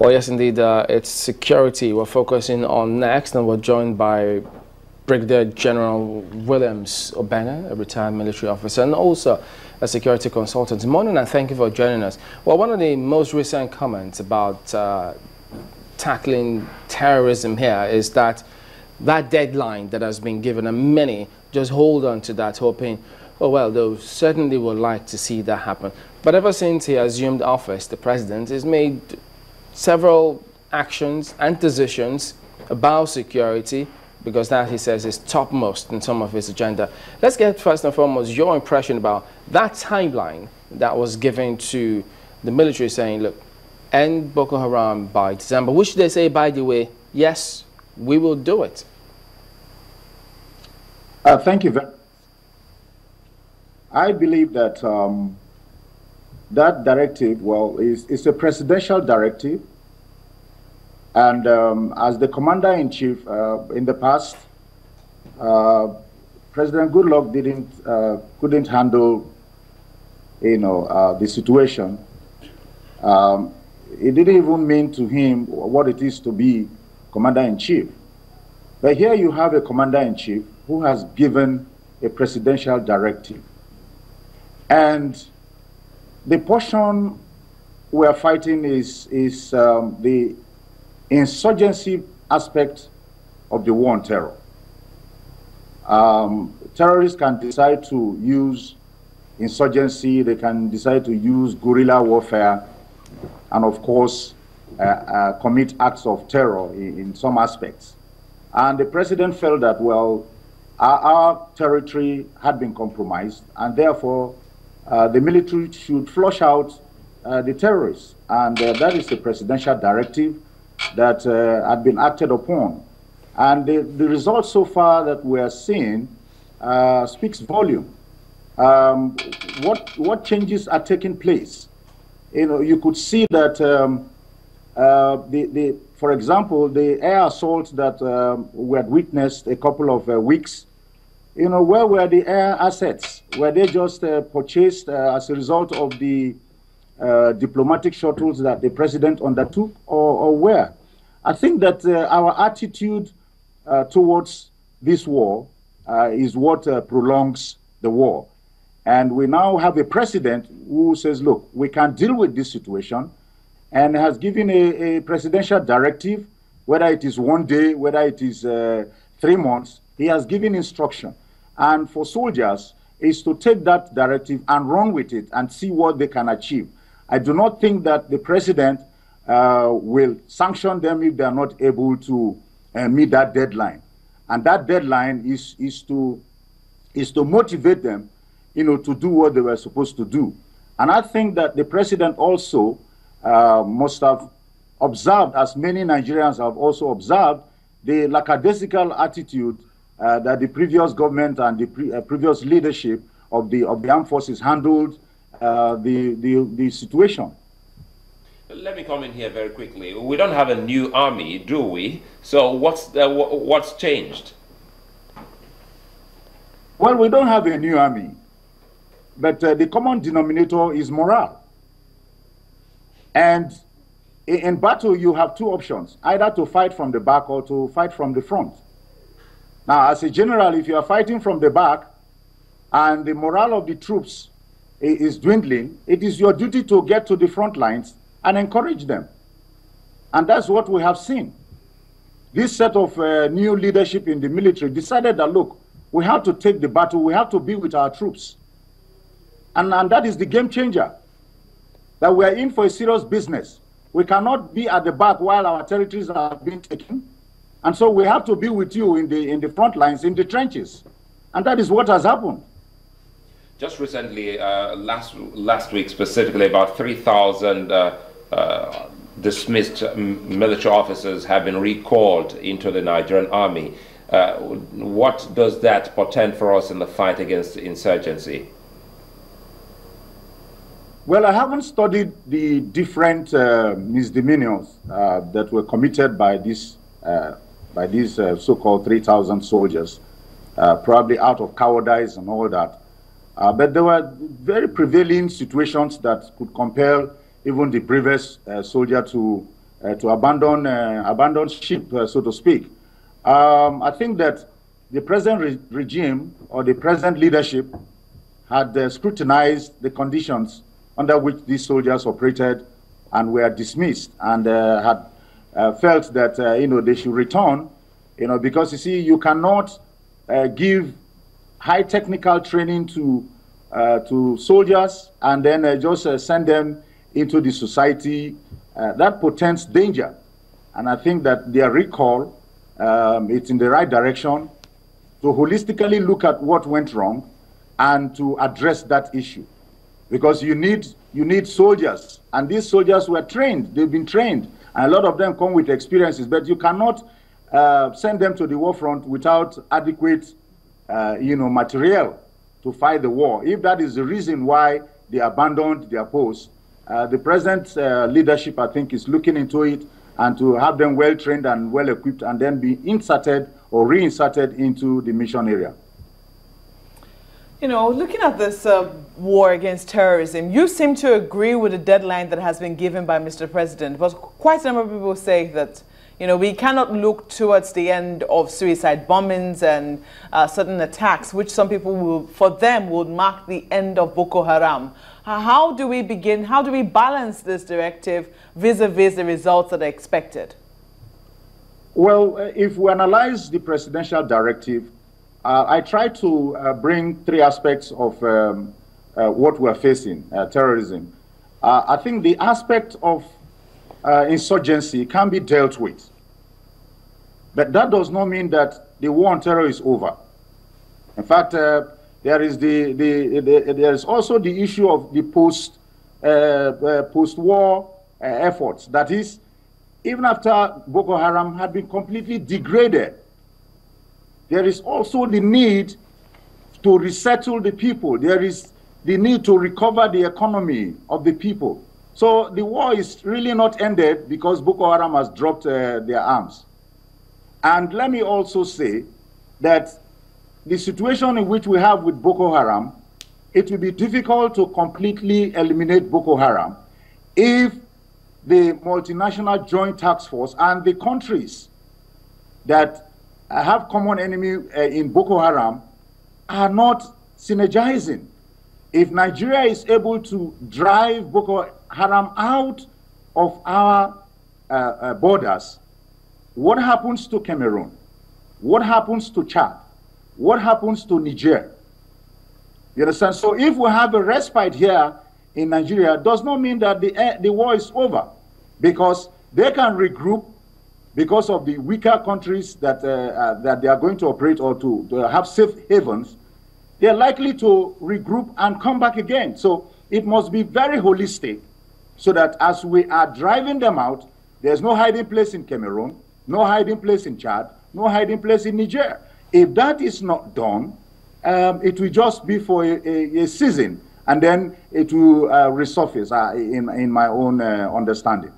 Well, yes, indeed. It's security we're focusing on next, and we're joined by Brigadier General Williams Obene, a retired military officer, and also a security consultant. Good morning, and thank you for joining us. Well, one of the most recent comments about tackling terrorism here is that deadline that has been given, and many just hold on to that, hoping, oh, well, they certainly would like to see that happen. But ever since he assumed office, the president has made several actions and decisions about security, because that, he says, is topmost in some of his agenda. Let's get first and foremost your impression about that timeline that was given to the military, saying, look, end Boko Haram by December, which they say, by the way, yes, we will do it. Thank you. I believe that that directive, well, is a presidential directive. And as the commander-in-chief in the past, President Goodluck couldn't handle, the situation. It didn't even mean to him what it is to be commander-in-chief. But here you have a commander-in-chief who has given a presidential directive. And the portion we are fighting is the insurgency aspect of the war on terror. Terrorists can decide to use insurgency, they can decide to use guerrilla warfare, and of course commit acts of terror in some aspects. And the president felt that, well, our territory had been compromised, and therefore the military should flush out the terrorists. And that is the presidential directive that had been acted upon. And the results so far that we are seeing speaks volume. What changes are taking place? You could see that, for example, the air assault that we had witnessed a couple of weeks, where were the air assets? Were they just purchased as a result of the diplomatic shuttles that the president undertook, or where? I think that our attitude towards this war is what prolongs the war. And we now have a president who says, look, we can deal with this situation, and has given a presidential directive, whether it is 1 day, whether it is 3 months, he has given instruction. And for soldiers is to take that directive and run with it and see what they can achieve. I do not think that the president will sanction them if they are not able to meet that deadline. And that deadline is to motivate them, to do what they were supposed to do. And I think that the president also must have observed, as many Nigerians have also observed, the lackadaisical attitude that the previous government and the previous leadership of the armed forces handled the situation. Let me come in here very quickly. We don't have a new army, do we? So what's changed? Well, we don't have a new army, but the common denominator is morale. And in battle, you have two options: either to fight from the back or to fight from the front. Now, as a general, if you are fighting from the back and the morale of the troops is dwindling, it is your duty to get to the front lines and encourage them. And that's what we have seen. This set of new leadership in the military decided that, look, we have to take the battle, we have to be with our troops. And that is the game changer, that we are in for a serious business. We cannot be at the back while our territories are being taken. And so we have to be with you in the front lines, in the trenches. And that is what has happened. Just recently, last week specifically, about 3,000 dismissed military officers have been recalled into the Nigerian army. What does that portend for us in the fight against insurgency? Well, I haven't studied the different misdemeanors that were committed by these so-called 3,000 soldiers, probably out of cowardice and all that. But there were very prevailing situations that could compel even the bravest soldier to abandon ship, so to speak. I think that the present regime or the present leadership had scrutinized the conditions under which these soldiers operated and were dismissed, and had felt that they should return, because you see, you cannot give high technical training to soldiers and then just send them into the society. That portends danger, and I think that their recall, it's in the right direction to holistically look at what went wrong and to address that issue, because you need soldiers, and these soldiers were trained. They've been trained, and a lot of them come with experiences, but you cannot send them to the war front without adequate material to fight the war. If that is the reason why they abandoned their posts, the present leadership, I think, is looking into it, and to have them well trained and well equipped, and then be inserted or reinserted into the mission area. Looking at this war against terrorism, you seem to agree with the deadline that has been given by Mr. President, but quite a number of people say that we cannot look towards the end of suicide bombings and certain attacks, which some people for them would mark the end of Boko Haram. How do we begin? How do we balance this directive vis-a-vis the results that are expected? Well, if we analyze the presidential directive, I try to bring three aspects of what we're facing, terrorism. I think the aspect of insurgency can be dealt with, but that does not mean that the war on terror is over. In fact, there is also the issue of the post-war efforts. That is, even after Boko Haram had been completely degraded, there is also the need to resettle the people. There is the need to recover the economy of the people. So the war is really not ended because Boko Haram has dropped their arms. And let me also say that the situation in which we have with Boko Haram, it will be difficult to completely eliminate Boko Haram if the multinational joint task force and the countries that have common enemy in Boko Haram are not synergizing. If Nigeria is able to drive Boko Haram out of our borders, what happens to Cameroon? What happens to Chad? What happens to Niger? You understand? So if we have a respite here in Nigeria, does not mean that the war is over, because they can regroup because of the weaker countries that they are going to operate or to have safe havens. They are likely to regroup and come back again. So it must be very holistic, so that as we are driving them out, there's no hiding place in Cameroon, no hiding place in Chad, no hiding place in Niger. If that is not done, it will just be for a season, and then it will resurface in my own understanding.